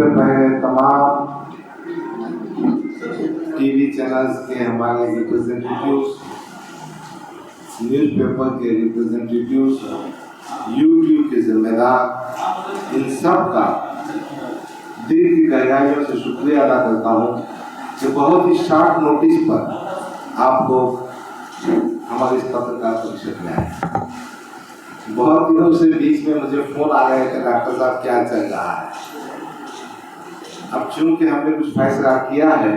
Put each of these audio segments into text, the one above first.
सबसे पहले तमाम टीवी चैनल्स के हमारे रिप्रेजेंटेटिव्स, न्यूज़पेपर के रिप्रेजेंटेटिव्स, यूट्यूब के जिम्मेदार, इन सब का दिल की गहराइयों से शुक्रिया अदा करता हूँ कि बहुत ही शॉर्ट नोटिस पर आप लोग हमारे इस पत्रकार परिषद में आए। बहुत दिनों से बीच में मुझे फोन आ रहे थे, डॉक्टर साहब क्या चल रहा है। अब चूंकि हमने कुछ फैसला किया है,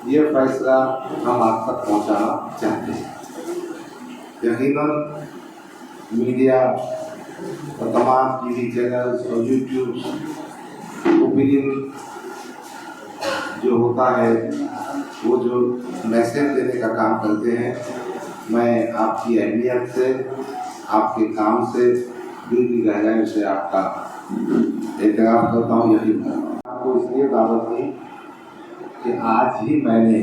ये फैसला हम आप तक पहुंचाना चाहते हैं। यकीनन मीडिया और तमाम टीवी चैनल्स और यूट्यूब ओपिनियन जो होता है, वो जो मैसेज देने का काम करते हैं, मैं आपकी अहमियत से, आपके काम से, दिल की गहराई से आपका एहतराम करता हूँ, यकीन करता हूँ। आपको इसलिए दावत दी कि आज ही मैंने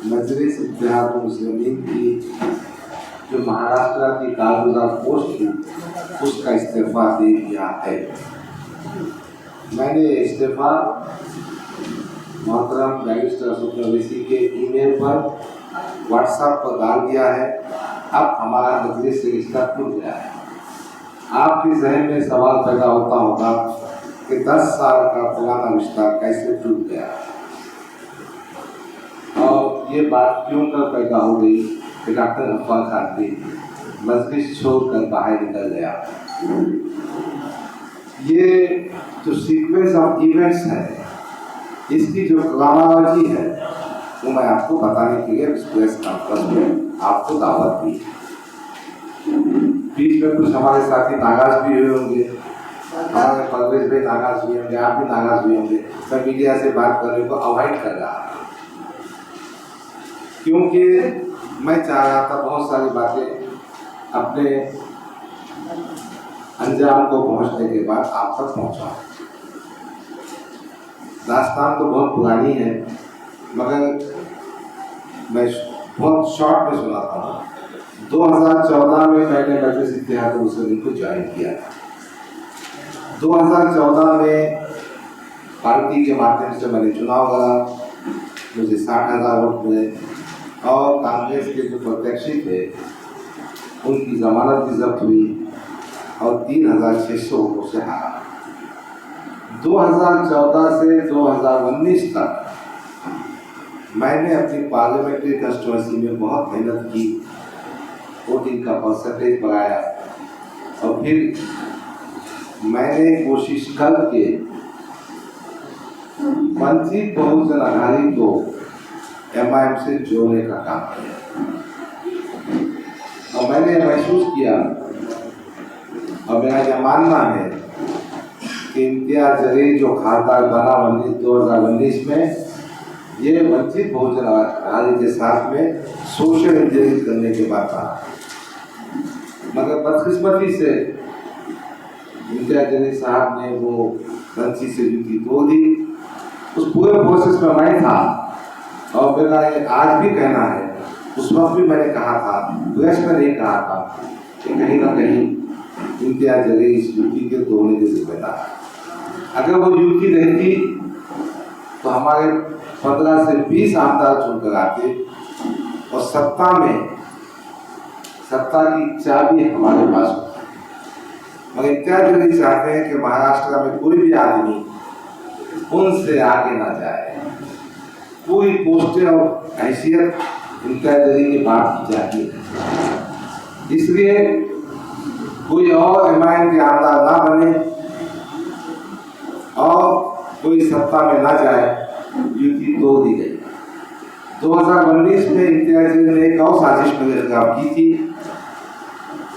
मजलिस इत्तेहादुल मुस्लिमीन की जो महाराष्ट्र की कारगुजार पोस्ट थी, उसका इस्तीफा दे दिया है। मैंने इस्तीफा मोहतरम बैरिस्टर अशोक अवैसी के ईमेल पर, व्हाट्सएप पर डाल दिया है। अब हमारा मजलिस से रिश्ता टूट गया है। आपके जहन में सवाल पैदा होता होगा कि 10 साल का पुराना रिश्ता कैसे टूट गया, और ये बात क्यों कर पैदा हो गई कि डॉक्टर गफ्फार खानवी मजलिस छोड़कर बाहर निकल गया। ये जो सीक्वेंस ऑफ इवेंट्स है, इसकी जो क्रोनोलॉजी है, वो मैं आपको बताने के लिए इस प्रेस कॉन्फ्रेंस में आपको दावत दी। बीच में कुछ हमारे साथी नाराज भी हुए होंगे, हमारे परवेज भाई नाराज हुए होंगे, आप भी नाराज हुए होंगे। मैं मीडिया से बात करने को अवॉइड कर रहा था, क्योंकि मैं चाह रहा था बहुत सारी बातें अपने अंजाम को पहुंचने के बाद आप तक पहुंचाऊं। दास्तान तो बहुत पुरानी है, मगर मैं बहुत शॉर्ट में सुनाता हूँ। 2014 में मैंने मजलिस इत्तेहादुल मुस्लिमीन को ज्वाइन किया था। 2014 में पार्टी के माध्यम से मैंने चुनाव लड़ा, मुझे 60,000 वोट मिले, और कांग्रेस के जो प्रत्याशी थे उनकी जमानत भी जब्त हुई और 3,600 वोटों से हारा। 2014 से 2019 तक मैंने अपनी पार्लियामेंट्री कंस्टिट्यूंसी में बहुत मेहनत की, वोटिंग का परसेंटेज बढ़ाया, और फिर मैंने कोशिश करके वंचित बहुजन आघाड़ी को MIM से जोड़ने का काम किया। और मैंने महसूस किया, और मेरा यह मानना है कि इम्तियाज जलील जो खासदार बना 2019 में, ये वंचित बहुजन आघाड़ी के साथ में सोशल इंजीनियरिंग करने के बाद था। मगर बदकिस्मती से इम्तियाज जलील साहब ने वो वंचित से युति तोड़ दी। उस पूरे प्रोसेस में मैं था, और मेरा ये आज भी कहना है, उस वक्त भी मैंने कहा था, प्रेस में नहीं कहा था, कि कहीं ना कहीं इम्तियाज जलील इस युति के तोड़ने के जिम्मेदार। अगर वो युति रहती तो हमारे 15 से 20 आमदार चुनकर आते, और सत्ता की चाबी हमारे पास होती। मगर इम्तियाज जलील चाहते हैं कि महाराष्ट्र में कोई भी आदमी उनसे आगे ना जाए, कोई पोस्टें और हैसियत इम्तियाज जलील की बात की जाती है। इसलिए कोई और MIM के आमदार ना बने और कोई सत्ता में ना जाए, युति तोड़ दी गई। 2019 में इम्तियाज जलील ने एक और साजिश मेरे खिलाफ की थी।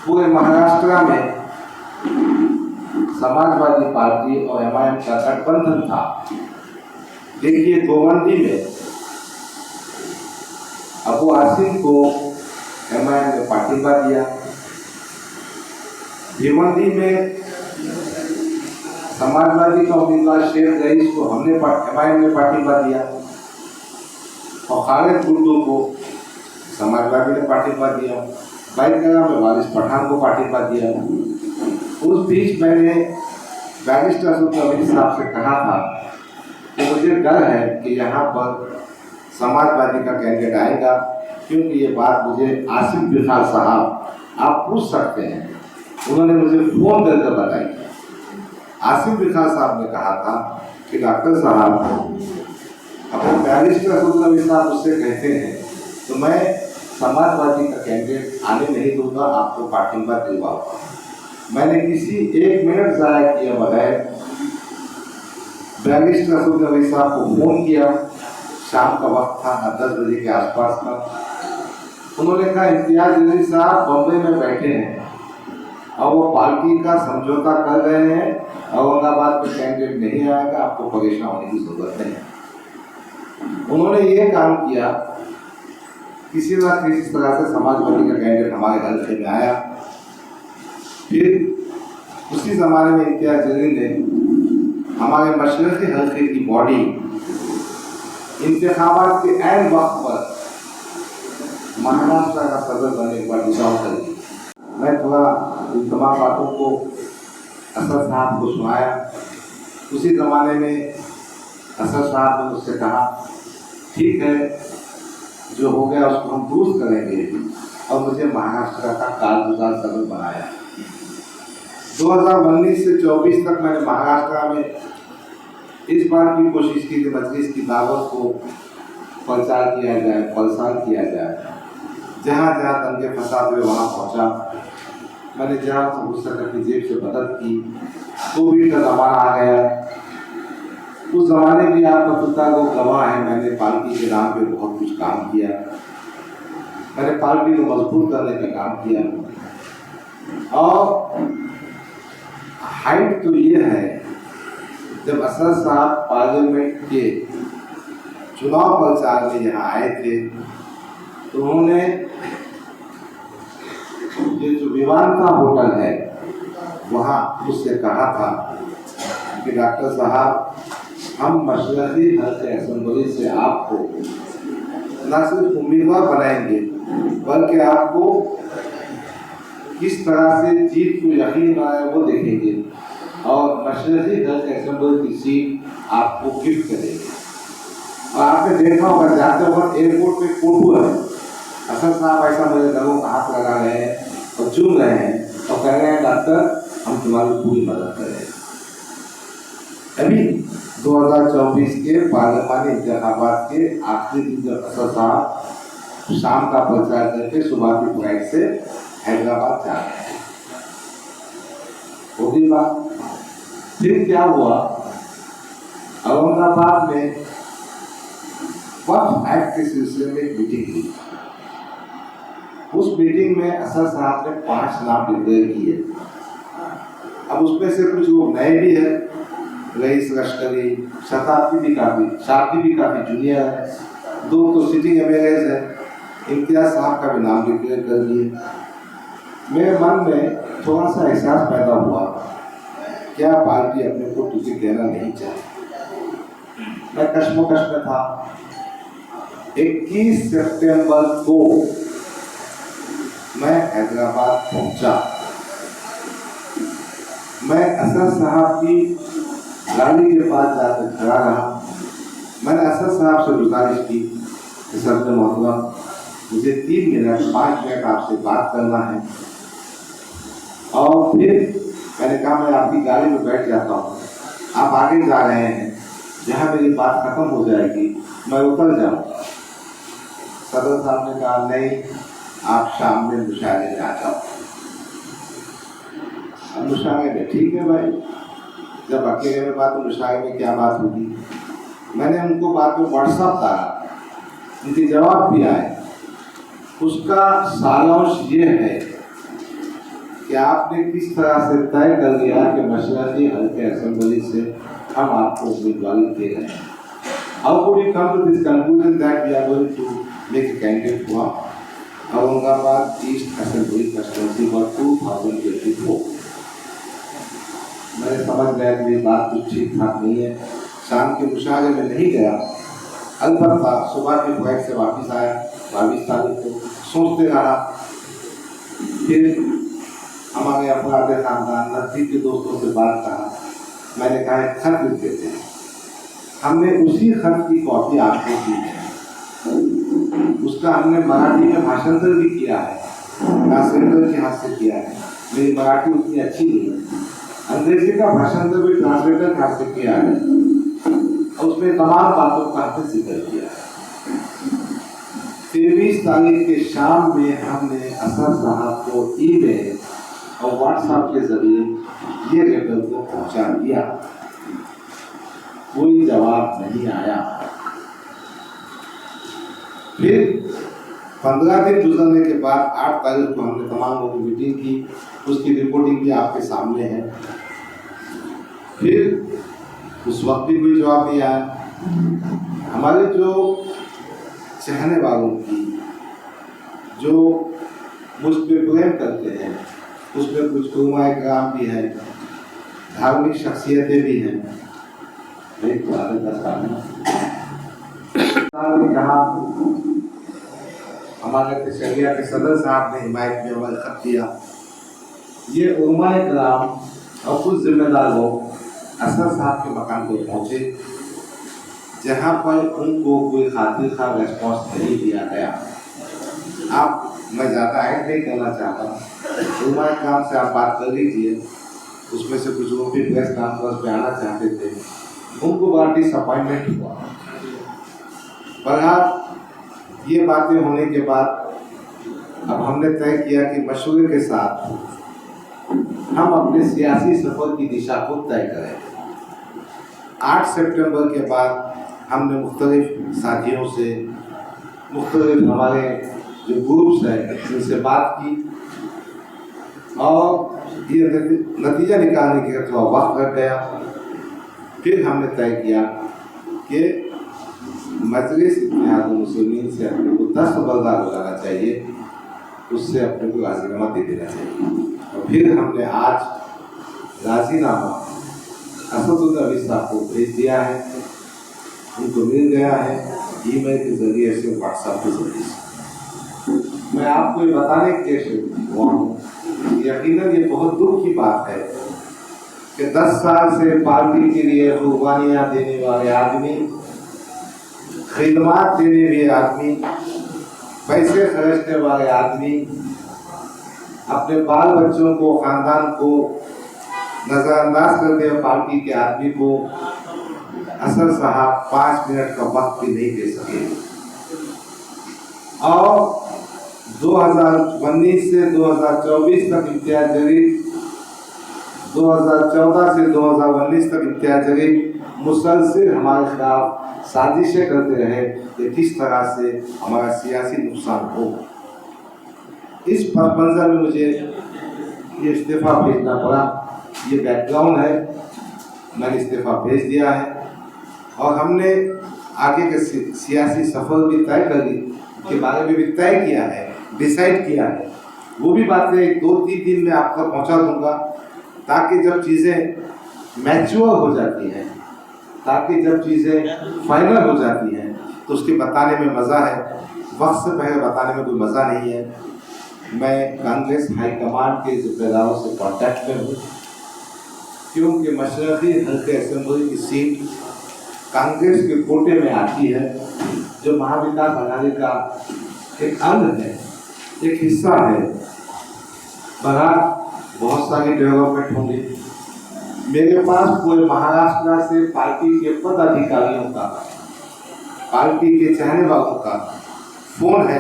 पूरे महाराष्ट्र में समाजवादी पार्टी और MIM का गठबंधन था। देखिए, गोवंडी में अबू आसिम को MIM ने पार्टिबा दिया, भिवंडी में समाजवादी का उम्मीदवार शेख रईस को MIM ने पार्टिबा दिया, और खालिद गुड्डू को समाजवादी ने पार्टिबा दिया, बैतगढ़ में वारिस पठान को पार्टिबा दिया। उस बीच मैंने बैरिस्टर असद नबी साहब से कहा था कि मुझे डर है कि यहाँ पर समाजवादी का कैंडिडेट आएगा, क्योंकि ये बात मुझे आसिफ बिखार साहब आप पूछ सकते हैं, उन्होंने मुझे फोन करके बताई। आसिफ बिखार साहब ने कहा था कि डॉक्टर साहब अपने बैरिस्टर असद नबी साहब मुझसे कहते हैं तो मैं समाजवादी का कैंडिडेट आने नहीं दूंगा, आपको पार्टिंबा दिलवाऊंगा। मैंने किसी एक मिनट ज़ाया किए बगैर बैरिस्टर असद नबी साहब को फ़ोन किया। शाम का वक्त था, 10 बजे के आसपास का। उन्होंने कहा इम्तियाज जलील साहब बॉम्बे में बैठे हैं और वो पार्टी का समझौता कर रहे हैं, औरंगाबाद में कैंडिडेट नहीं आएगा, आपको परेशान होने की जरूरत नहीं। उन्होंने ये काम किया, किसी न किसी तरह से समाजवादी का कैंडिडेट हमारे हल्के में आया। फिर उसी ज़माने में इम्तियाज जलील ने हमारे मशरक़ी हल्के की बॉडी इंतखाबात के ऐन वक्त पर महाराष्ट्र का सदर बनने के बाद डिसाइड कर दी। मैं थोड़ा इन तमाम बातों को असद साहब को सुनाया। उसी ज़माने में असद साहब ने मुझसे कहा ठीक है, जो हो गया उसको हम दुरुस्त करेंगे, और मुझे महाराष्ट्र का कारगुजार सदर बनाया। 2019 से 24 तक मैंने महाराष्ट्र में इस बात की कोशिश की कि मजलिस की दावत को प्रचार किया जाए, प्रसार किया जाए। जहाँ जहाँ दंगे फसाद हुए वहाँ पहुँचा। मैंने जहाँ से हो सका की जेब से मदद की। कोविड का ज़माना आ गया, उस ज़माने भी आप पत्रकार को गवाह है, मैंने पार्टी के नाम पे बहुत कुछ काम किया। मैंने पार्टी को मजबूत करने का काम किया। और हाइट तो ये है, जब असद साहब पार्लियामेंट के चुनाव प्रचार में यहाँ आए थे तो उन्होंने ये जो विवांता होटल है वहाँ उससे कहा था कि डॉक्टर साहब हम मशरक़ी हल्के असेंबली से आपको न सिर्फ उम्मीदवार बनाएंगे बल्कि आपको किस तरह से जीत को यकीन आए वो देखेंगे, और मशरक़ी हल्के असेंबली की सीट आपको गिफ्ट करेंगे। और आपने देखा होगा जाते वक्त एयरपोर्ट पे फोटो है, असद साहब ऐसा मेरे लोगों का हाथ लगा रहे हैं और चूम रहे हैं और कह रहे हैं डॉक्टर हम तुम्हारी पूरी मदद करें। अभी 2024 के पार्लियामानी इंतखाबात के आखिरी दिन जब असद साहब शाम का प्रचार करके सुबह की फ्लाइट से हैदराबाद जा रहे हैं, होगी बात। फिर क्या हुआ, औरंगाबाद में वक्फ एक्ट के सिलसिले में एक मीटिंग हुई। उस मीटिंग में असद साहब ने 5 नाम डिक्लेयर किए। अब उसमें से कुछ लोग नए भी है, रईस लश्करी, शताब्दी भी काफ़ी जूनियर है, 2 तो सिटिंग एमएलएज है। इम्तियाज साहब का भी नाम डिक्लेयर कर दिए। मेरे मन में थोड़ा सा एहसास पैदा हुआ, क्या पार्टी अपने को टिकट देना नहीं चाहती। मैं कश्मकश में था। 21 सितंबर को मैं हैदराबाद पहुंचा। मैं असद साहब की गाड़ी के पास जाकर खड़ा रहा। मैंने असद साहब से गुजारिश की कि सर मोहतरम मुझे 3 मिनट 5 मिनट आपसे बात करना है। और फिर मैंने कहा मैं आपकी गाड़ी में बैठ जाता हूँ, आप आगे जा रहे हैं, जहाँ मेरी बात खत्म हो जाएगी मैं उतर जाऊँगा। सदर साहब ने कहा नहीं, आप शाम में मुशायरे में आ जाओ। अब मुशायरे में ठीक है भाई, जब अकेले में बात तो मुशायरे में क्या बात होगी। मैंने उनको बाद में व्हाट्सअप करा, उनके जवाब भी आए। उसका सारांश ये है कि आपने किस तरह से तय कर दिया कि मशरक़ी हल्के असेंबली से हम आपको उम्मीदवारी दे रहे हैं। How could you come to this conclusion that we are going to make a candidate for Aurangabad east assembly constituency for 2024? मैंने समझ गया कि ये बात कुछ ठीक ठाक नहीं है। शाम के मुशावरे में नहीं गया, अलबत्ता सुबह की फ्लाइट से वापस आया 22 तारीख को, सोचते रहा। फिर हमारे अपराध खानदान नजदीक के दोस्तों से बात कहा, मैंने कहा एक खत लिख देते हैं। हमने उसी खत की कॉपी आपको दी है, उसका हमने मराठी में भाषांतर भी किया है, ट्रांसलेटर के हाथ से किया है। मेरी मराठी उतनी अच्छी नहीं है, अंग्रेजी का भाषांतर भी ट्रांसलेटर के हाथ से किया है और उसमें तमाम बातों का हमने जिक्र किया है। 23 तारीख के शाम में हमने असद साहब को ईमेल और व्हाट्सएप के जरिए ये लेटर को पहुंचा दिया, कोई जवाब नहीं आया। फिर 15 दिन गुजरने के बाद 8 तारीख को हमने तमाम लोगों की मीटिंग की, उसकी रिपोर्टिंग भी आपके सामने है। फिर उस वक्त भी कोई जवाब नहीं आया। हमारे जो चाहने वालों की, जो मुझ पर प्रेम करते हैं, उसमें कुछ उलमाए किराम भी हैं, धार्मिक शख्सियतें भी हैं। एक कहा हमारे तशरिया के सदर साहब ने हिमायत में अमल खत दिया। ये उलमाए किराम और कुछ जिम्मेदार लोग असद साहब के मकान को पहुँचे, जहाँ पर उनको कोई खातिर खा रेस्पॉन्स नहीं दिया गया। मैं ज़्यादा ऐड नहीं करना चाहता, उलमाए किराम से आप बात कर लीजिए। उसमें से कुछ लोग भी प्रेस कॉन्फ्रेंस पे आना चाहते थे, उनको बड़ा डिसअपॉइंटमेंट हुआ। पर आप ये बातें होने के बाद अब हमने तय किया कि मशवरे के साथ हम अपने सियासी सफर की दिशा को तय करें। 8 सितंबर के बाद हमने मुख्तलिफ साथियों से, मुख्तलिफ हमारे जो ग्रुप्स हैं उनसे बात की और ये नतीजा निकालने के लिए थोड़ा वक्त लग गया। फिर हमने तय किया कि मजलिस इत्तेहाद मुस्लिमीन से अपने को दस्तबरदार हो जाना चाहिए, उससे अपने को राजीनामा दे देना चाहिए। और फिर हमने आज राजीनामा असदुद्दीन अवी साहब को भेज दिया है, उनको मिल गया है ईमेल के जरिए से, व्हाट्सएप के जरिए से। मैं आपको ये बताने के लिए हुआ हूँ, यकीनन ये बहुत दुख की बात है कि 10 साल से पार्टी के लिए कुर्बानियाँ देने वाले आदमी, खिदमत देने वाले आदमी, पैसे खर्चने वाले आदमी, अपने बाल बच्चों को, खानदान को नज़रअंदाज करते हुए पार्टी के आदमी को असद साहब 5 मिनट का वक्त भी नहीं दे सके। और 2019 से 2024 तक इम्तियाज जरीब, 2014 से 2019 तक इम्तियाज जरीब मुसलसल हमारे खिलाफ साजिशें करते रहे कि किस तरह से हमारा सियासी नुकसान हो। इस पस मंज़र में मुझे ये इस्तीफ़ा भेजना पड़ा। ये बैकग्राउंड है, मैंने इस्तीफ़ा भेज दिया है और हमने आगे के सियासी सफर भी तय कर ली के बारे में भी तय किया है, डिसाइड किया है। वो भी बातें 2-3 दिन में आप तक पहुँचा दूँगा, ताकि जब चीज़ें मैच्योर हो जाती हैं, ताकि जब चीज़ें फाइनल हो जाती हैं तो उसके बताने में मज़ा है, वक्त से पहले बताने में कोई मज़ा नहीं है। मैं कांग्रेस हाईकमान के जिम्मेदारों से कॉन्टैक्ट में हूँ, क्योंकि मशरक़ी हल्के असेंबली की सीट कांग्रेस के कोटे में आती है, जो महाविकास अघाड़ी का एक अंग है, एक हिस्सा है। बहरहाल बहुत सारी डेवलपमेंट होंगी। मेरे पास पूरे महाराष्ट्र से पार्टी के पदाधिकारियों का, पार्टी के चाहने वालों का फोन है।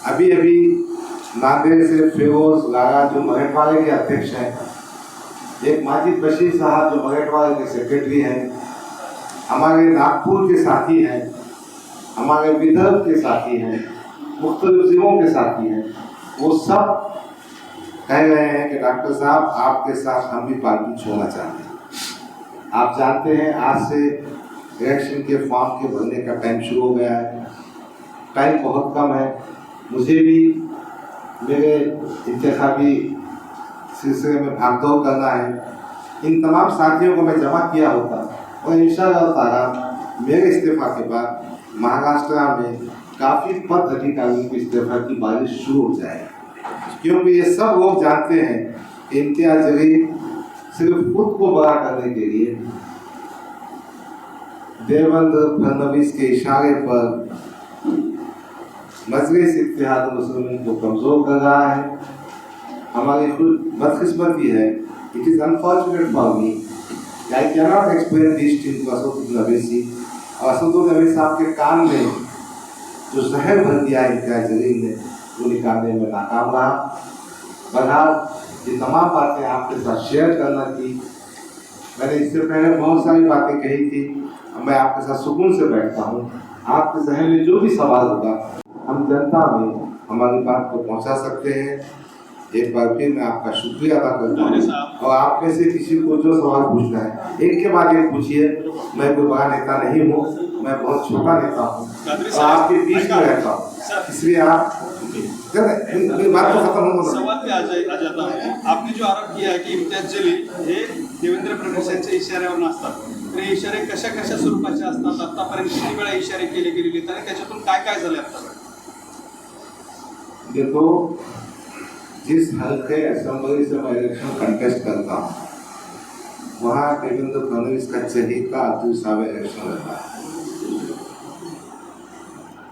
अभी अभी नांदेड़ से फिरोज लारा जो मराठवाड़े के अध्यक्ष हैं, एक माजिद बशीर साहब जो मराठवाड़े के सेक्रेटरी हैं, हमारे नागपुर के साथी हैं, हमारे विदर्भ के साथी हैं, मुख्तलिफ जिलों के साथी हैं, वो सब कह रहे हैं कि डॉक्टर साहब आपके साथ हम भी पार्टी छोड़ना चाहते हैं। आप जानते हैं आज से इलेक्शन के फॉर्म के भरने का टाइम शुरू हो गया है, टाइम बहुत कम है। मुझे भी मेरे इंतखाबी सिलसिले में भागदौड़ करना है। इन तमाम साथियों को मैं जमा किया होता और इंशाअल्लाह ताला मेरे इस्तीफा के बाद महाराष्ट्र में काफ़ी पद अधिकारियों के इस्तीफा की बारिश शुरू हो जाएगी, क्योंकि ये सब लोग जानते हैं कि इम्तियाज जरीब सिर्फ खुद को बड़ा करने के लिए देवेंद्र फडणवीस के इशारे पर मजलिस इत्तेहाद मुस्लिमीन को कमजोर कर रहा है। हमारी खुद बदकिस्मती है। It is unfortunate for me, I can not explain this thing to Asaduddin Owaisi. और असदुद्दीन अवैसी साहब के कान में जो जहर भर दिया इम्तियाज जलील ने, वो निकालने में नाकाम रहा। बहरहाल ये तमाम बातें आपके साथ शेयर करना थी। मैंने इससे पहले बहुत सारी बातें कही थी। मैं आपके साथ सुकून से बैठता हूँ। आपके जहन में जो भी सवाल होगा हम जनता में हमारी बात को पहुँचा सकते हैं। एक बार फिर मैं आपका शुक्रिया अदा करता हूँ। और आप में से किसी को जो सवाल पूछना है एक के बाद एक पूछिए। मैं कोई बड़ा नेता नहीं हूँ, मैं बहुत छोटा नेता हूँ और आपके बीच में रहता हूँ, इसलिए आप बात तो खत्म हो। सवाल पे आ जाता हूँ। आपने जो आरोप किया है की इम्तियाज जलील हे देवेंद्र फडणवीस यांच्या इशाऱ्यावर नसतात, तर हे इशारे कशा कशा स्वरूपाचे असतात, आतापर्यंत किती वेळा इशारे केले गेलेले आणि त्याच्यातून काय काय झाले आतापर्यंत? देखो, जिस हल्के असेंबली से मैं इलेक्शन कंटेस्ट करता हूँ वहाँ देवेंद्र फडणवीस का चहेता अतुल सावे इलेक्शन लड़ता है।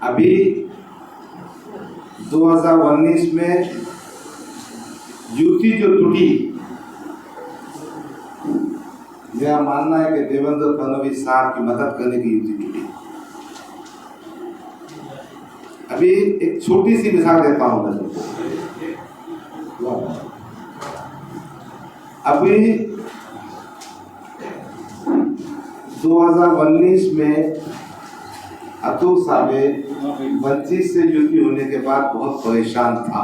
अभी 2019 में युति जो टूटी, मेरा मानना है कि देवेंद्र फडणवीस साहब की मदद करने की युति टूटी। अभी एक छोटी सी मिसाल देता हूं मैं तुमको। अभी 2019 में अतुल सावे वंचित से युति होने के बाद बहुत परेशान था।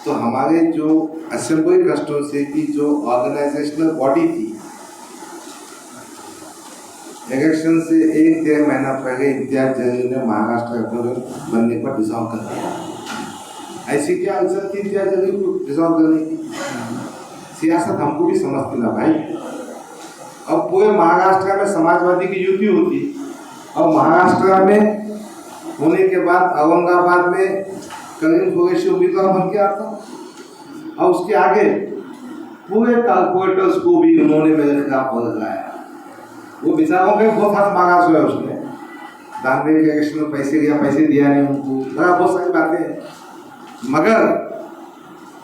तो हमारे जो असेंबली कस्टोसी की जो ऑर्गेनाइजेशनल बॉडी थी, इलेक्शन से 1-1.5 महीना पहले इम्तियाज जलील ने महाराष्ट्र गवर्नर बनने पर डिसॉल्व कर दिया। ऐसी क्या इज्जत थी इम्तियाज जलील को डिसॉल्व करने की? सियासत हमको भी समझती ना भाई। अब पूरे महाराष्ट्र में समाजवादी की युति होती और महाराष्ट्र में होने के बाद औरंगाबाद में करीम कुरैशी उम्मीदवार बन के आता और उसके आगे पूरे कारपोरेटर्स को भी उन्होंने मेरे खिलाफ लगाया। वो बेचारों के बहुत हाथ मांगा है उसने, दानवे के इलेक्शन में पैसे दिया नहीं उनको, बहुत सारी बातें हैं। मगर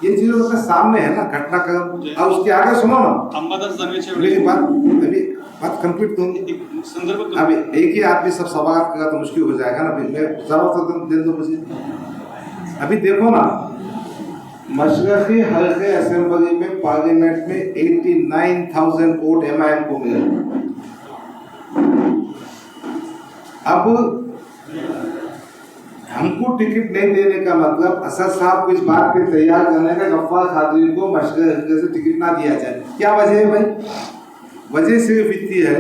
ये चीज़ों के सामने है ना घटनाक्रम। और उसके आगे सुनो ना, मेरी बात कंप्लीट करूँगी। अभी एक ही आदमी सब सवाल करेगा तो मुश्किल हो जाएगा ना। मैं जवाब दे दो मुझे। अभी देखो ना, मशरक़ी हल्के असेंबली में पार्लियामेंट में 89,000 वोट एमआईएम को मिले। अब हमको टिकट नहीं देने का मतलब असद साहब को इस बात पे तैयार करने का गफ्फार खातून को मशरक़ी हल्के से टिकट ना दिया जाए। क्या वजह है भाई? वजह सिर्फ इतनी है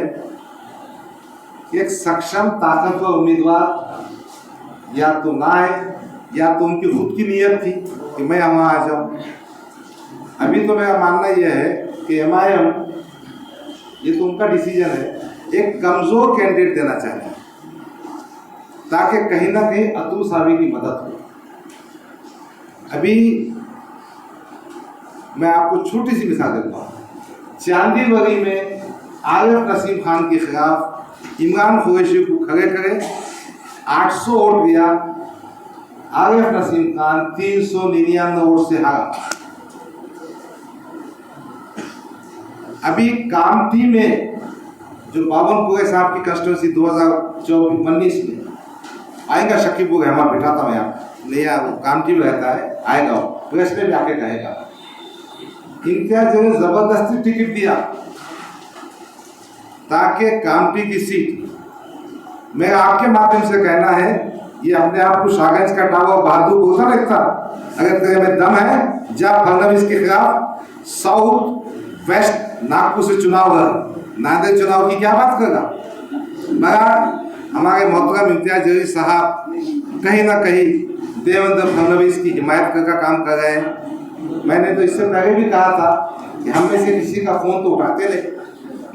कि एक सक्षम ताकतवर उम्मीदवार या तो ना आए या तो उनकी खुद की नीयत थी कि मैं वहाँ आ जाऊँ। अभी तो मेरा मानना यह है कि एमआईएम, ये तो उनका डिसीजन है, एक कमज़ोर कैंडिडेट देना चाहिए ताकि कहीं ना कहीं अतुल सावे की मदद हो। अभी मैं आपको छोटी सी मिसाल देता हूँ। चांदीवली में आरिफ नसीम खान के खिलाफ इमरान कुरैशी को खड़े करे, 800 वोट दिया। आरिफ नसीम खान 399 वोट से हारा। अभी कामठी में जो बावनपुरे साहब की कंस्टिट्यूंसी 2019 में आएगा, शकीबुर रहमान बैठा था मैं यहाँ, नया कामठी में रहता है, आएगा वो प्रेस में भी आके कहेगा। इम्तियाज जलील ने जबरदस्ती टिकट दिया ताकि कामठी की सीट, मेरा आपके माध्यम से कहना है, ये अपने आप को शाहगंज का टावा बहादुर बोलता लगता, अगर तेरे में दम है जा फडणवीस के खिलाफ साउथ वेस्ट नागपुर से चुनाव लड़। नांदेड़ चुनाव की क्या बात करेगा? मगर हमारे मोहतरम इम्तियाज जलील साहब कहीं ना कहीं देवेंद्र फडणवीस की हिमायत का काम कर रहे हैं। मैंने तो इससे पहले भी कहा था कि हम में से किसी का फ़ोन तो उठाते नहीं,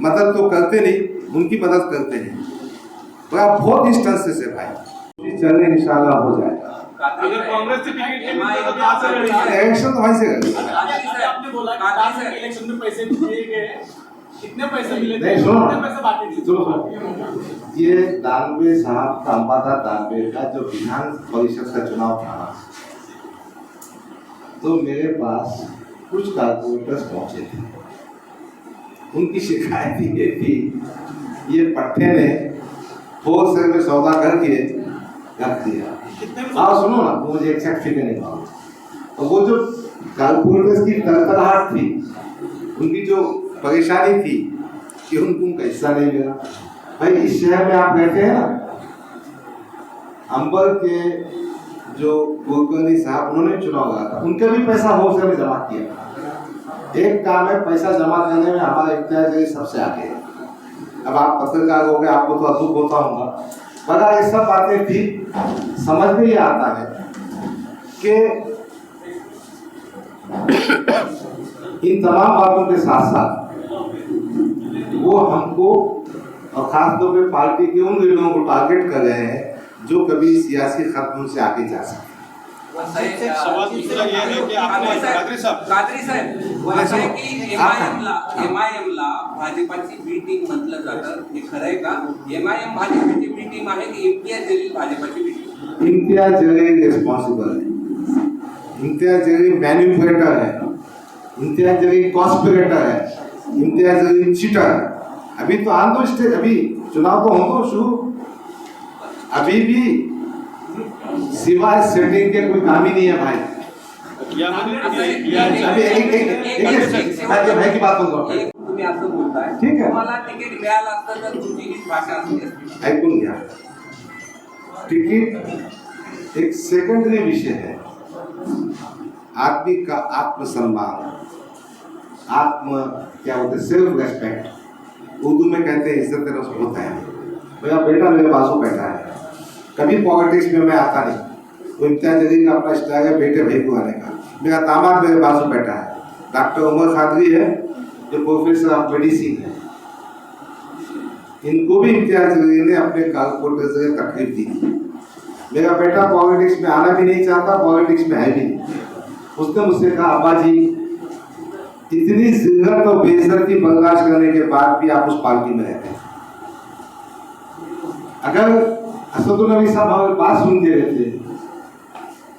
मदद तो करते नहीं, उनकी मदद करते हैं। तो आप बहुत इंस्टेंसेस है भाई, चल इंशाल्लाह हो जाएगा। अगर कांग्रेस से टिकट नहीं मिलता तो कहाँ से लड़ेगा? इलेक्शन तो वहीं से करेंगे। आपने बोला कि प्रधानमंत्री इलेक्शन में पैसे दिए गए, कितने पैसे मिले थे, नहीं, सुनो। कितने पैसे बाकी थे? सुनो, ये दानवे साहब का अंबादा दानवे का जो विधान परिषद का चुनाव था, तो मेरे पास कुछ कारपोरेटर्स पहुंचे थे। उनकी शिकायत ये थी, ये पट्टे ने होलसेल में सौदा करके रख दिया। हाँ सुनो ना, मुझे एक्सैक्ट फिगर नहीं मालूम। तो वो जो कारपोरेटर्स की तड़तड़ाहट थी, उनकी जो परेशानी थी कि उनको हिस्सा नहीं मिला। भाई इस शहर में आप रहते हैं ना, अंबर के जो कुलकर्णी साहब उन्होंने चुनाव लड़ा था, उनका भी पैसा होलसेल में जमा किया। एक काम है, पैसा जमा करने में हमारा इम्तियाज सबसे आगे है। अब आप पत्रकार हो गए, आपको तो अद्भुत होता होगा, पर ये सब बातें थी, समझ में ये आता है कि इन तमाम बातों के साथ साथ वो हमको और खासतौर पे पार्टी के उन लीडरों को टारगेट कर रहे हैं जो कभी सियासी खत्म से आगे जा सके। सवाल दूसरा ये है कि आपने कादरी साहेब वो असं आहे की एमआयएमला भाजपाची बी टीम म्हटलं जातं, हे खरं आहे का? एमआयएम भाजपाची बी टीम आहे की इम्तियाज जलील भाजपाची B team? Imtiaz Jaleel responsible है, इम्तियाज जलील मैन्युफैक्चरर है, इम्तियाज जलील कॉन्स्पिरेटर है, इम्तियाज जलील चीटर है। अभी तो आन दो स्टेज, अभी चुनाव तो हो तो शुरू, अभी भी सिवाय सेटिंग के कोई काम ही नहीं है भाई। अभी एक भाई की बात बोलतो आपण, तुम्ही असं बोलताय, ठीक आहे. तुम्हाला तिकीट मिळालं असतं तर तुमची हीच भाषा असली असती. ऐकून घ्या, टिकट एक सेकंडरी विषय है। आदमी का आत्मसम्मान, आत्म क्या होता है, सेल्फ रेस्पेक्ट, उर्दू में कहते हैं इज्जत रस होता है। मेरा बेटा मेरे बाजू बैठा है, कभी पॉलिटिक्स में मैं आता नहीं, वो इम्तियाज जलील का अपना स्टाइल है बेटे भाई को आने का। मेरा दामाद मेरे बाजू बैठा है, डॉक्टर उमर खादरी है जो प्रोफेसर ऑफ मेडिसिन है। इनको भी इम्तियाज जलील ने अपने कारपोरेटर से तकलीफ दी। मेरा बेटा पॉलिटिक्स में आना भी नहीं चाहता, पॉलिटिक्स में है भी नहीं। उसने मुझसे कहा, अब्बा जी इतनी जिल्लत और बेइज्जती बर्दाश्त करने के बाद भी आप उस पार्टी में रहते हैं। अगर असदुल नबी साहब हमारी बात सुनते रहते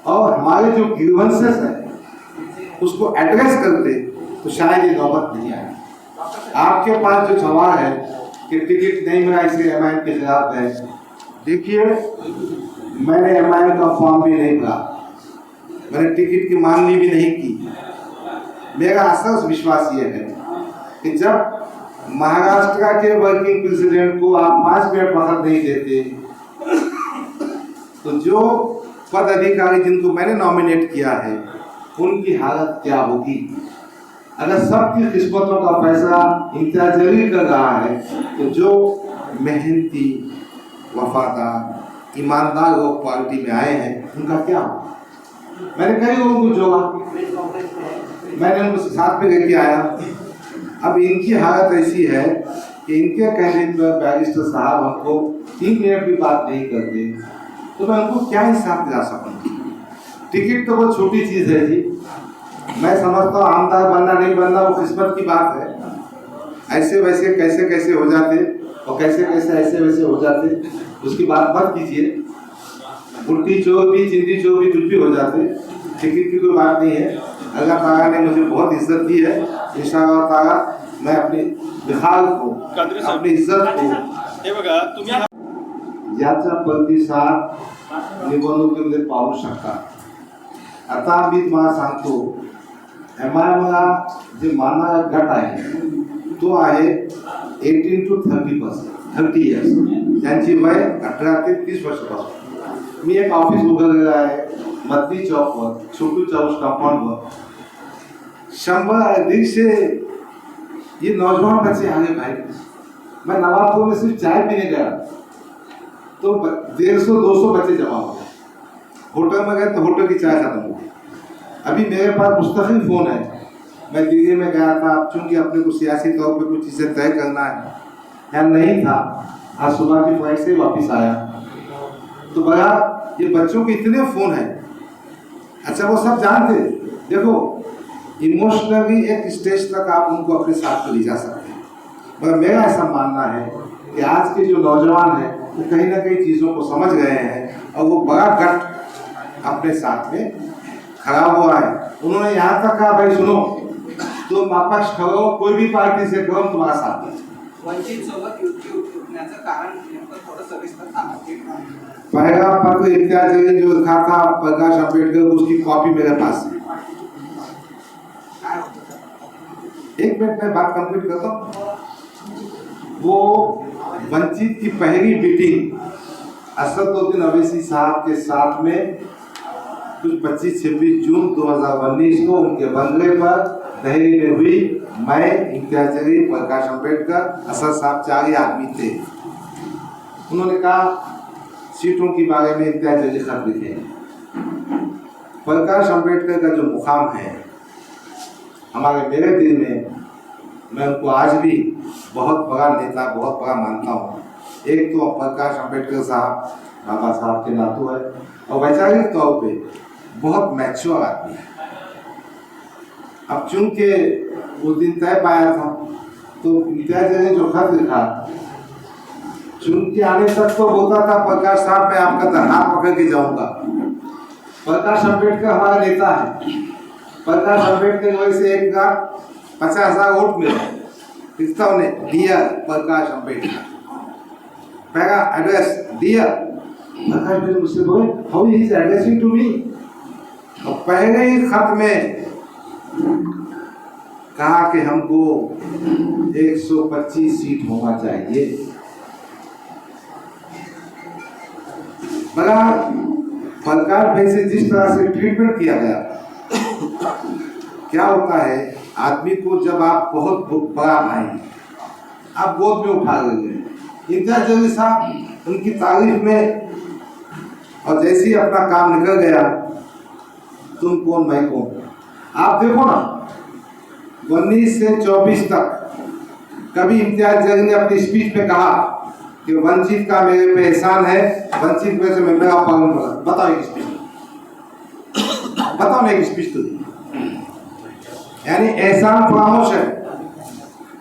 और हमारे जो ग्रीवेंसेस है उसको एड्रेस करते तो शायद ये नौबत नहीं आई। आपके पास जो सवाल है कि टिकट नहीं मिला इसलिए एमआईएम के खिलाफ है, देखिए मैंने एमआईएम का फॉर्म भी नहीं भरा, मैंने टिकट की मांगनी भी नहीं की। मेरा असल विश्वास ये है कि जब महाराष्ट्र के वर्किंग प्रेसिडेंट को आप 5 मिनट वक्त नहीं देते तो जो पद अधिकारी जिनको मैंने नॉमिनेट किया है उनकी हालत क्या होगी। अगर सबकी किस्मतों का फैसला इम्तियाज जलील कर रहा है तो जो मेहनती, वफादार, ईमानदार लोग पार्टी में आए हैं उनका क्या होगा। मैंने कई लोगों को जोड़ा, मैंने उनको साथ में लेके आया। अब इनकी हालत ऐसी है कि इनके कहने पर बैरिस्टर साहब हमको 3 मिनट भी बात नहीं करते, तो मैं उनको क्या हिसाब दिला सकूँ। टिकट तो बहुत छोटी चीज़ है जी, मैं समझता हूँ आमदार बनना नहीं बनना वो किस्मत की बात है। ऐसे वैसे कैसे कैसे हो जाते और कैसे कैसे ऐसे वैसे हो जाते, उसकी बात मत कीजिए। उल्टी चोर भी, चिंदी चोर भी, कुछ भी हो जाते, टिकट की कोई बात नहीं है। अल्लाह ताला ने मुझे बहुत इज्जत दी है, इंशाअल्लाह ताला मैं अपनी बिहार को, अपनी इज्जत को, हे बघा तुम्ही याचा प्रतिसाद निवडणुकीमध्ये पाहू शकता। आता मी तुम्हाला सांगतो, एमआयएमला जे मानणारा गट आहे तो आहे 18 to 30 इयर्स, त्यांची वय 18 ते 30 वर्षापासून। मी एक ऑफिस उघडलेलं आहे मदनी चौकवर, छोटू चौक कंपाउंडवर। 100-150 ये नौजवान बच्चे आ गए भाई। मैं नवाबपुर में सिर्फ चाय पीने गया तो 150-200 बच्चे जमा हो गए। होटल में गए तो होटल की चाय खत्म हो गई। अभी मेरे पास मुस्तकिल फ़ोन है, मैं दिल्ली में गया था, चूँकि अपने को सियासी तौर पे कुछ चीज़ें तय करना है, यहाँ नहीं था, आज सुबह की फ्लाइट से वापस आया तो बड़ा ये बच्चों के इतने फोन हैं। अच्छा वो सब जानते, देखो इमोशनली एक स्टेज तक आप उनको अपने साथ ले जा सकते हैं, मगर मेरा ऐसा मानना है कि आज के जो नौजवान हैं वो कहीं ना कहीं चीज़ों को समझ गए हैं और वो बड़ा गट अपने साथ में खड़ा हुआ है। उन्होंने यहाँ तक कहा भाई सुनो, तुम अपक्ष खड़ो, कोई भी पार्टी से करो, तुम्हारा साथ है। वंचित सोबत युती उठण्याचं कारण नेमकं थोडं सविस्तर सांगा। पहला पत्र इम्तियाज जलील जो लिखा था प्रकाश अम्बेडकर को, उसकी कॉपी मेरे पास है। एक मिनट में बात कंप्लीट करता हूँ। वो वंचित की पहली मीटिंग असदुद्दीन अवैसी साहब के साथ में कुछ 25-26 जून 2019 को उनके बंगले पर दिल्ली में हुई। मैं, इम्तियाज जलील, प्रकाश अम्बेडकर, असद साहब 4 ही आदमी थे। उन्होंने कहा सीटों के बारे में इम्तियाज जलील खत लिखे। प्रकाश अम्बेडकर का जो मुकाम है हमारे मेरे दिल में, मैं उनको आज भी बहुत बड़ा नेता, बहुत बड़ा मानता हूँ। एक तो प्रकाश अम्बेडकर साहब बाबा साहब के नातू है और वैचारिक तौर पे बहुत मैच्योर आदमी है। अब चूंकि उस दिन तय पाया था तो इम्तियाज ने जो खत लिखा, चुनके आने तक तो बोलता था प्रकाश साहब मैं आपका हाथ पकड़ के जाऊंगा। प्रकाश अम्बेडकर हमारा नेता है। प्रकाश अम्बेडकर की वजह से 1,50,000 वोट मिले। किसका उन्हें दिया? प्रकाश अम्बेडकर। पहला एड्रेस दिया प्रकाश अम्बेडकर, मुझसे बोले how he is addressing to me. और पहले ही खत में कहा कि हमको 125 सीट होना चाहिए। मगर प्रकाश भाई से जिस तरह से ट्रीटमेंट किया गया, क्या होता है आदमी को जब आप बहुत बड़ा भाई आप गोद में उठा लेंगे। इम्तियाज जलील साहब उनकी तारीफ में, और जैसे ही अपना काम निकल गया तुम कौन मैं कौन। आप देखो ना 19 से 24 तक कभी इम्तियाज जलील ने अपनी स्पीच में कहा कि वंचित का मेरे पे एहसान है, वंचित में से मैं मेरा पालन करा। बताओ एक स्पीच, बताओ ना एक स्पीच तो। यानी एहसान फरामोश है।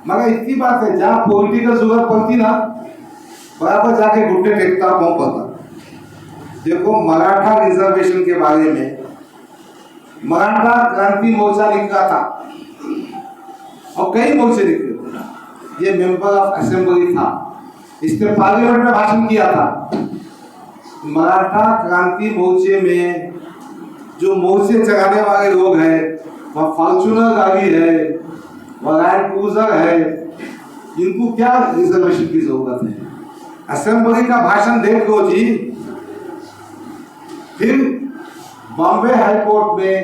मगर इतनी बात है जहाँ पॉलिटिकल जरूरत पड़ती ना बराबर जाके घुटने टेकता पाँव पड़ता। देखो मराठा रिजर्वेशन के बारे में मराठा क्रांति मोर्चा निकला था और कई मोर्चे निकले थे। ये मेंबर ऑफ असेंबली था, इसने पार्लियामेंट में भाषण किया था। मराठा क्रांति मोर्चे में जो मोर्चे चलाने वाले लोग हैं, वह फॉर्च्यूनर गाड़ी है, वह लैंड क्रूजर है, इनको क्या रिजर्वेशन की जरूरत है? असेंबली का भाषण देख लो जी। फिर बॉम्बे हाई कोर्ट में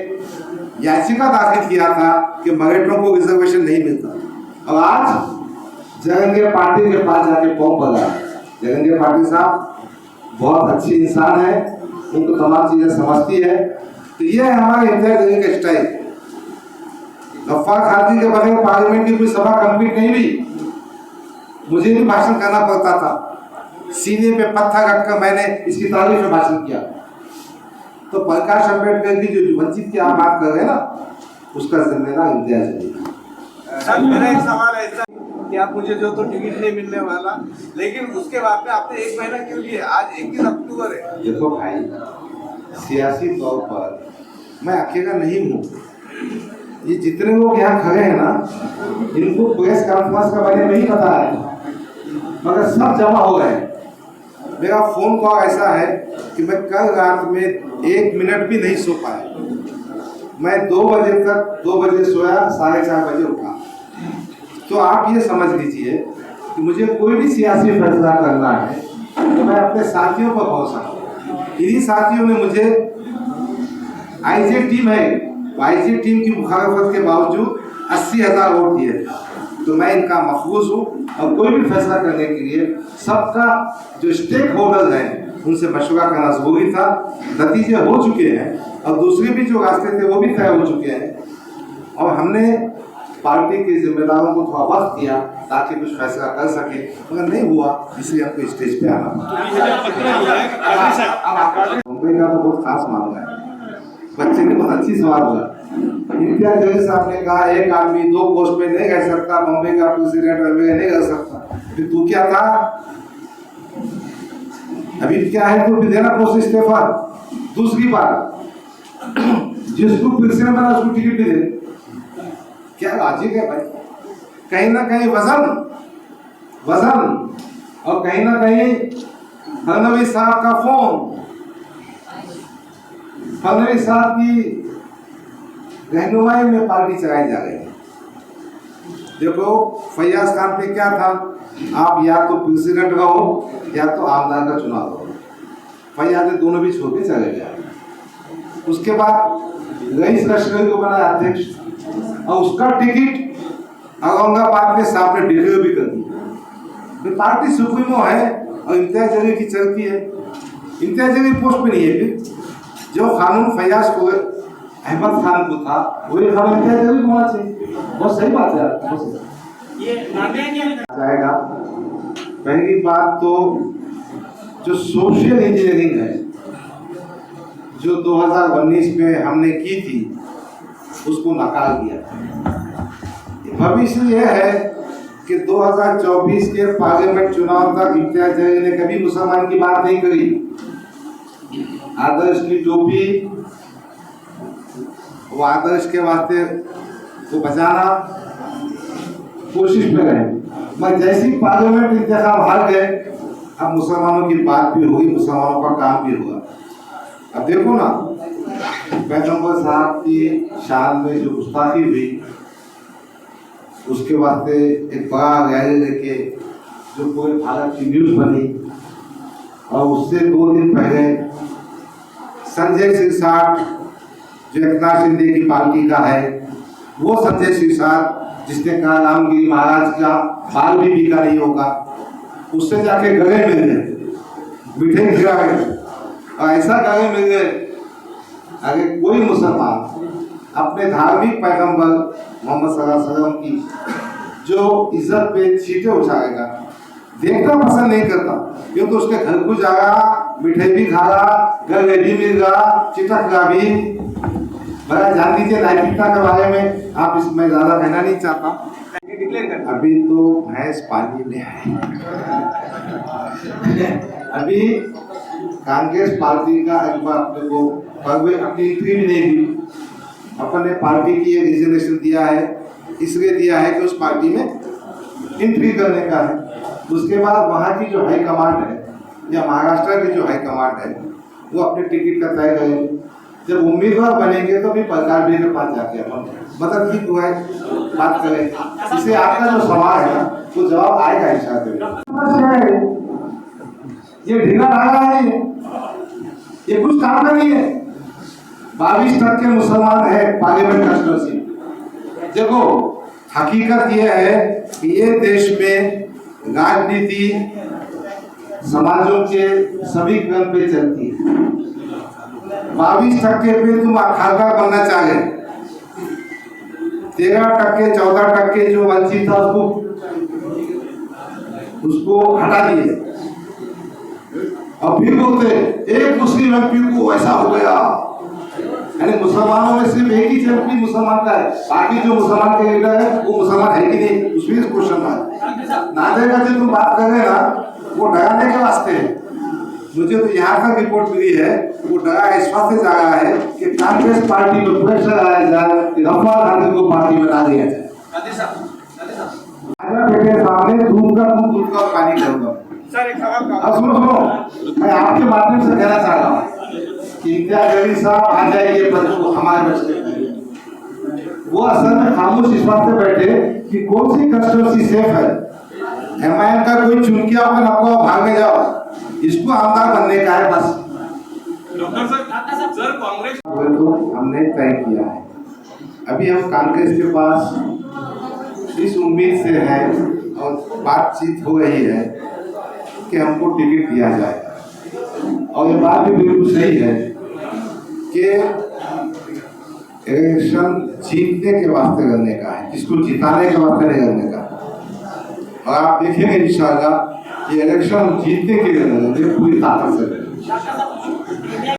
याचिका दाखिल किया था कि मराठों को रिजर्वेशन नहीं मिलता। और आज जगनगे पाटिल के पास जाके पाँव पड़ा। जगनगे पाटिल साहब बहुत अच्छी इंसान है, उनको तमाम चीजें समझती है। तो ये है हमारे इम्तियाज जलील का स्टाइल। गफ्फार खालदी के बगैर पार्लियामेंट की कोई सभा कंप्लीट नहीं हुई। मुझे भी भाषण करना पड़ता था, सीने पे पत्थर रखकर मैंने इसकी तारीफ में भाषण किया। तो प्रकाश अम्बेडकर की जो वंचित की आप बात कर रहे हैं ना, उसका जिम्मेदार इम्तियाज जलील। सर मेरा एक सवाल ऐसा कि आप मुझे जो तो टिकट नहीं मिलने वाला, लेकिन उसके बाद में आपने 1 महीना क्यों लिए? आज 21 अक्टूबर है। देखो भाई, सियासी तौर पर मैं अकेला नहीं हूँ। ये जितने लोग यहाँ खड़े हैं ना, इनको प्रेस कॉन्फ्रेंस का बारे में नहीं पता है, मगर सब जमा हो गए। मेरा फोन कॉल ऐसा है कि मैं कल रात में 1 मिनट भी नहीं सो पाया। मैं 2 बजे तक 2 बजे सोया, 4:30 बजे उठा। तो आप ये समझ लीजिए कि मुझे कोई भी सियासी फैसला करना है तो मैं अपने साथियों पर भरोसा करूँ। इन्हीं साथियों ने मुझे आईजे टीम है, आईजे टीम की मुखालफत के बावजूद 80,000 वोट दिए। तो मैं इनका महफूज हूँ और कोई भी फैसला करने के लिए सबका जो स्टेक होल्डर है उनसे मशवरा करना जरूरी था। नतीजे हो चुके हैं और दूसरे भी जो रास्ते थे वो भी तय हो चुके हैं और हमने पार्टी के जिम्मेदारों को थोड़ा वक्त दिया ताकि कुछ फैसला कर सके, मगर नहीं हुआ, इसलिए हमको स्टेज पे आना पड़ा। मुंबई का तो बहुत खास मामला है। बच्चे ने बहुत अच्छी सवाल किया। इम्तियाज जलील साहब ने कहा एक आदमी 2 पोस्ट पे नहीं रह सकता, मुंबई का प्रेसिडेंट नहीं रह सकता, फिर तू क्या था? अभी क्या है, तो फिर देना पोस्ट इस्तीफा। दूसरी बात, जिसको प्रेसिडेंट बना उसको टिकट नहीं दे, क्या लॉजिक है भाई? कहीं ना कहीं वजन और कहीं ना कहीं फडणवीस साहब का फोन, फडणवीस साहब की रहनुमाई में पार्टी चलाई जा रही है। देखो फैयाज खान पे क्या था, आप या तो प्रेसिडेंट रहो या तो आमदार का चुनाव हो। फैयाज ने दोनों भी छोड़ के चले गए। उसके बाद रईस लश्करी को बनाया अध्यक्ष और उसका टिकट औरंगाबाद में साहब ने डिक्लेयर भी कर दी। पार्टी सुप्रीमो है और इम्तियाज जलील की चलती है। इम्तियाज जलील पोस्ट पे नहीं है, फिर जो कानून फैयाज को अहमद खान को था वही कानून इम्तियाज जलील को होना चाहिए। बहुत सही बात है यार। ये जाएगा। पहली बात तो जो सोशल इंजीनियरिंग है जो 2019 में हमने की थी उसको नकार दिया। भविष्य यह है कि 2024 के पार्लियामेंट चुनाव तक इम्तियाज जलील ने कभी मुसलमान की बात नहीं करी। आदर्श की टोपी, वो आदर्श के वास्ते को बचाना कोशिश में रहे, मगर जैसी पार्लियामेंट इंतखाब हार गए अब मुसलमानों की बात भी हुई, मुसलमानों का काम भी हुआ। अब देखो ना, पैगंबर साहब की शान में जो गुस्ताखी हुई उसके वास्ते एक बड़ा रैली लेके जो पूरे भारत की न्यूज बनी, और उससे 2 दिन पहले संजय सिरसाट जो एकनाथ शिंदे की पार्टी का है, वो संजय सिरसाट जिसने कहा रामगिरी महाराज का बाल भी बिका नहीं होगा, उससे जाके गले मिल गए, मीठे खिला गए और ऐसा गले मिल गए। अगर कोई मुसलमान अपने धार्मिक पैगंबर मोहम्मद सल्लल्लाहु अलैहि वसल्लम की जो इज्जत पे छींटे उछालेगा, देखना पसंद नहीं करता, क्योंकि उसके घर को जाएगा, मिठाई भी खा रहा, गले भी मिल रहा, चिटक रहा भी। बड़ा जान लीजिए नैतिकता के बारे में, आप इसमें ज्यादा कहना नहीं चाहता। अभी तो भैंस पानी में है। अभी कांग्रेस पार्टी का एक बार अपने को अपनी एंट्री भी नहीं दी। अपन ने पार्टी की ये रिजर्वेशन दिया है, इसलिए दिया है कि उस पार्टी में एंट्री करने का है। उसके बाद वहाँ की जो हाई कमांड है या महाराष्ट्र की जो हाई कमांड है वो अपने टिकट का तय करेंगे। जब उम्मीदवार बनेंगे तो भी प्रकार भी के पास जाके अपन मदद की दुआ बात करें। इससे आपका जो सवाल है ना वो जवाब आएगा इंशाअल्लाह। ये ढीला ढाला है, ये कुछ काम का नहीं है। 22% मुसलमान है पार्लियामेंट कांस्टिट्यूंसी। देखो हकीकत यह है कि ये देश में राजनीति समाजों के सभी क्रम पे चलती है। 22% पे तुम अखाड़ा बनना चाहे, 13% 14% जो वंचित था उसको हटा दिए और फिर बोलते एक मुस्लिम एमपी को ऐसा हो गया। यानी मुसलमानों में सिर्फ एक ही एमपी मुसलमान का है, बाकी जो मुसलमान के लीडर है वो मुसलमान है कि नहीं, उसमें क्वेश्चन है। नादे का जो तुम बात कर रहे हैं ना वो डराने के वास्ते है। मुझे तो यहाँ तक रिपोर्ट मिली है वो डरा इस वास्ते जा रहा है कि कांग्रेस पार्टी में प्रेशर आया जाए कि गफ्फार गांधी को पार्टी बना दिया जाए। बेटे सामने दूध का पानी करूंगा। अब सुनो, मैं आपके माध्यम से कहना चाह रहा हूँ कि इम्तियाज जलील साहब आ जाएंगे बच्चों हमारे बच्चे, वो असल में खामोश इस बात से बैठे कि कौन सी कंस्टिट्यूंसी सेफ है। एमआईएम का कोई चुनकिया होकर आपको भागने जाओ, इसको आमदार बनने का है बस। डॉक्टर सर कांग्रेस तो हमने तय किया है। अभी हम कांग्रेस के पास इस उम्मीद से है और बातचीत हो रही है कि हमको टिकट दिया जाए, और ये बात भी बिल्कुल सही है कि इलेक्शन जीतने के वास्ते करने का है, इसको जिताने के वास्ते नहीं करने का। और आप देखेंगे इंशाअल्लाह ये इलेक्शन जीतने के लिए पूरी ताकत से